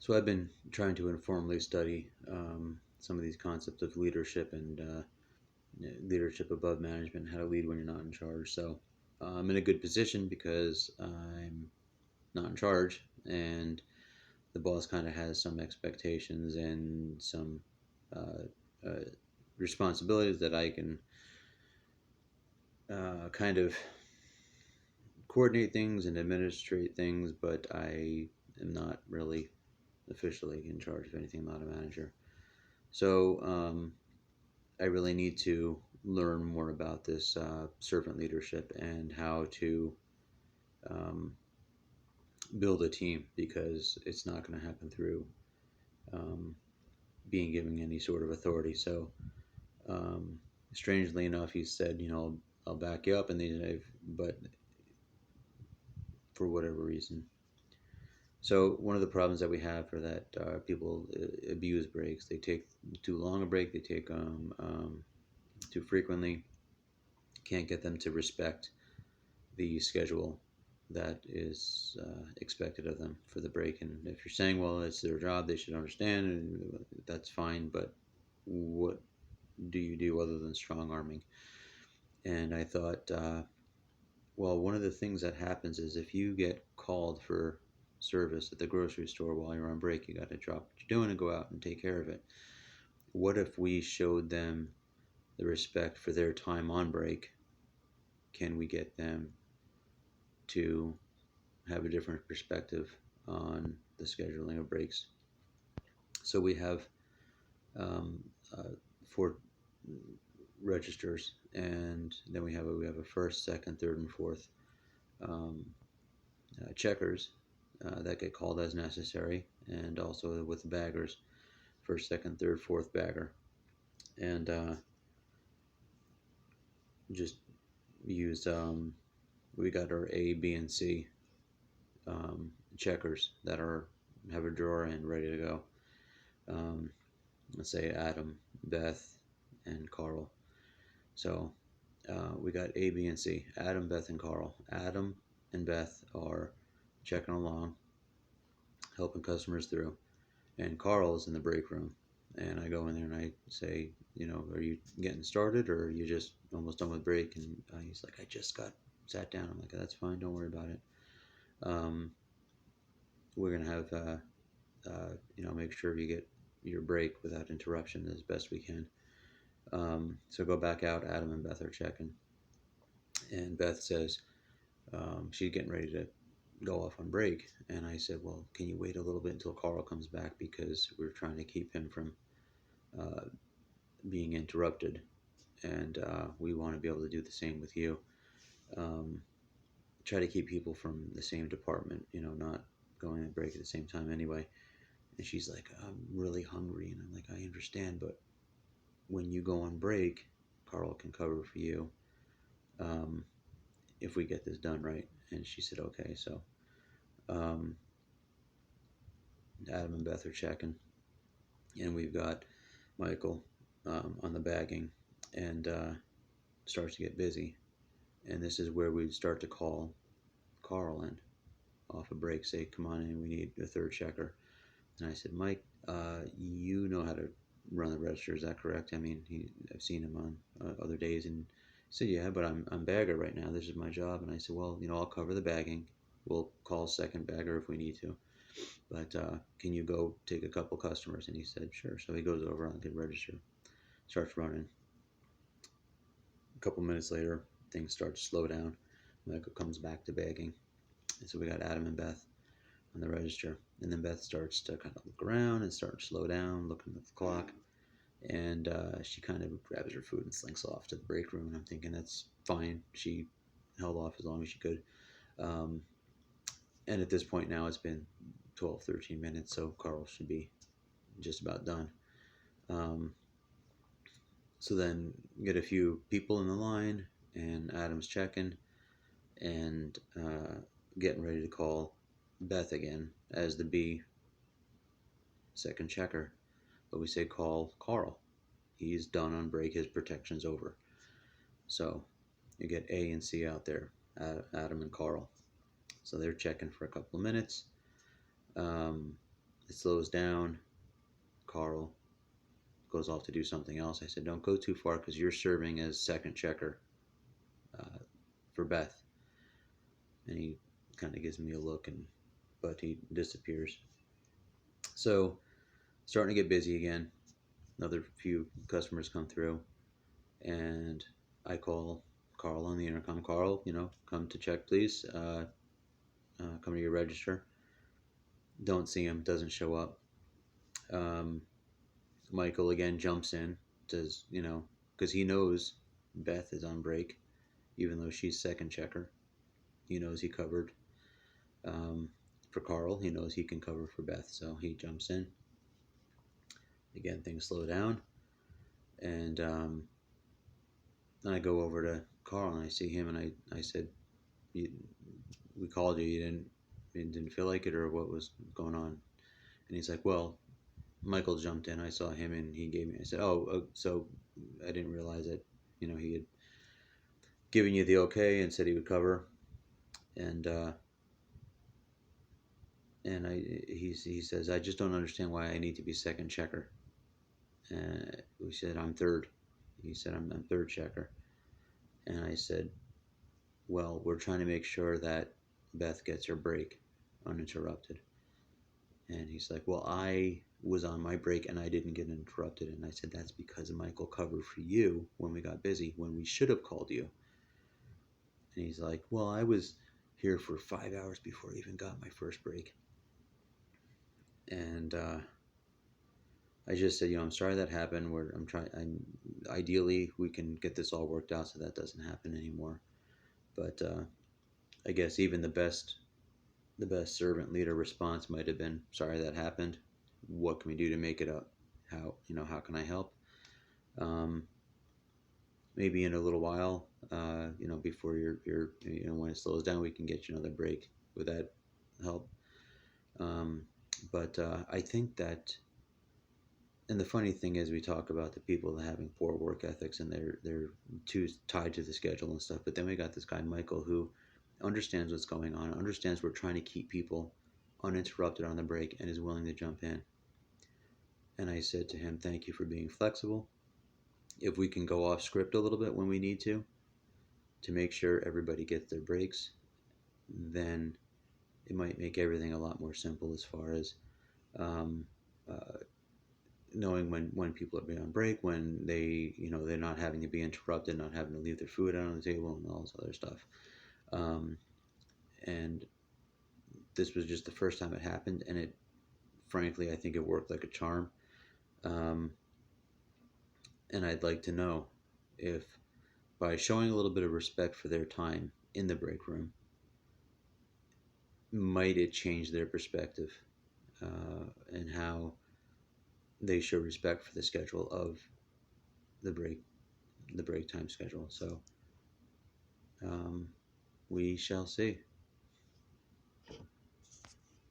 So I've been trying to informally study some of these concepts of leadership and leadership above management, how to lead when you're not in charge. So I'm in a good position because I'm not in charge, and the boss kind of has some expectations and some uh, uh, responsibilities that I can kind of coordinate things and administrate things, but I am not really officially in charge of anything. I'm not a manager. So I really need to learn more about this servant leadership and how to um, build a team, because it's not going to happen through um, being given any sort of authority. So, um, strangely enough, he said, I'll back you up, and but for whatever reason. So one of the problems that we have are that people abuse breaks. They take too long a break. They take too frequently. Can't get them to respect the schedule that is expected of them for the break. And if you're saying, well, it's their job, they should understand, and that's fine. But what do you do other than strong arming? And I thought, well, one of the things that happens is if you get called for service at the grocery store while you're on break, you got to drop what you're doing and go out and take care of it. What if we showed them the respect for their time on break? Can we get them to have a different perspective on the scheduling of breaks? So we have um, uh, 4 registers, and then we have a first, second, third, and fourth um, checkers that get called as necessary, and also with the baggers, first, second, third, fourth bagger, and just use we got our A, B, and C checkers that are have a drawer and ready to go. Um, let's say Adam, Beth, and Carl. So we got A, B, and C. Adam, Beth, and Carl. Adam and Beth are checking along, helping customers through, and Carl is in the break room. And I go in there and I say, are you getting started, or are you just almost done with break? And he's like, I just got sat down. I'm like, that's fine, don't worry about it. Um, we're gonna have make sure you get your break without interruption as best we can. So go back out. Adam and Beth are checking, and Beth says she's getting ready to go off on break. And I said, well, can you wait a little bit until Carl comes back, because we're trying to keep him from uh, being interrupted, and we want to be able to do the same with you. Um, Try to keep people from the same department, not going on break at the same time anyway. And she's like, I'm really hungry. And I'm like, I understand, but when you go on break, Carl can cover for you um, if we get this done right. And she said, okay. So um, Adam and Beth are checking, and we've got Michael on the bagging, and starts to get busy. And this is where we start to call Carl in off a break, say, come on in, we need a third checker. And I said, Mike, you know how to run the register, is that correct? I mean, I've seen him on other days. And he said, yeah, but I'm bagger right now. This is my job. And I said, well, I'll cover the bagging. We'll call second bagger if we need to. But can you go take a couple customers? And he said, sure. So he goes over on the register, starts running. A couple minutes later, things start to slow down. Michael comes back to bagging. And so we got Adam and Beth on the register. And then Beth starts to kind of look around and start to slow down, looking at the clock. And she kind of grabs her food and slinks off to the break room. And I'm thinking, that's fine. She held off as long as she could. Um, and at this point now, it's been 12, 13 minutes, so Carl should be just about done. Um, so then get a few people in the line, and Adam's checking and getting ready to call Beth again as the B second checker. But we say call Carl. He's done on break. His protection's over. So you get A and C out there, Adam and Carl. So they're checking for a couple of minutes. Um, It slows down. Carl goes off to do something else. I said, don't go too far because you're serving as second checker uh, for Beth. And he kind of gives me a look, but he disappears. So starting to get busy again. Another few customers come through, and I call Carl on the intercom. Carl, come to check, please. Come to your register. Don't see him. Doesn't show up. Um, Michael again jumps in. Does because he knows Beth is on break, even though she's second checker. He knows he covered um, for Carl. He knows he can cover for Beth, so he jumps in. Again, things slow down, and I go over to Carl and I see him, and I said, "We called you. You didn't feel like it, or what was going on?" And he's like, "Well, Michael jumped in. I saw him, and he gave me." I said, "Oh, so I didn't realize that. He had given you the okay and said he would cover." And he says, "I just don't understand why I need to be second checker." We said, "I'm third." He said, I'm third checker." And I said, "Well, we're trying to make sure that Beth gets her break uninterrupted." And he's like, "Well, I was on my break and I didn't get interrupted." And I said, "That's because Michael covered for you when we got busy, when we should have called you." And he's like, "Well, I was here for 5 hours before I even got my first break." And I just said, I'm sorry that happened. Ideally, we can get this all worked out so that doesn't happen anymore. But I guess even the best servant leader response might have been, "Sorry that happened. What can we do to make it up? How can I help?" Um, Maybe in a little while, before when it slows down, we can get you another break. Would that help? Um, but I think that, and the funny thing is, we talk about the people having poor work ethics and they're too tied to the schedule and stuff. But then we got this guy Michael who understands what's going on, understands we're trying to keep people uninterrupted on the break, and is willing to jump in. And I said to him, "Thank you for being flexible. If we can go off script a little bit when we need to make sure everybody gets their breaks, then it might make everything a lot more simple as far as um, uh, knowing when people are being on break, when they're not having to be interrupted, not having to leave their food out on the table, and all this other stuff." Um, and this was just the first time it happened, and frankly, I think it worked like a charm. Um, and I'd like to know if, by showing a little bit of respect for their time in the break room, might it change their perspective and how they show respect for the schedule of the break time schedule. So we shall see.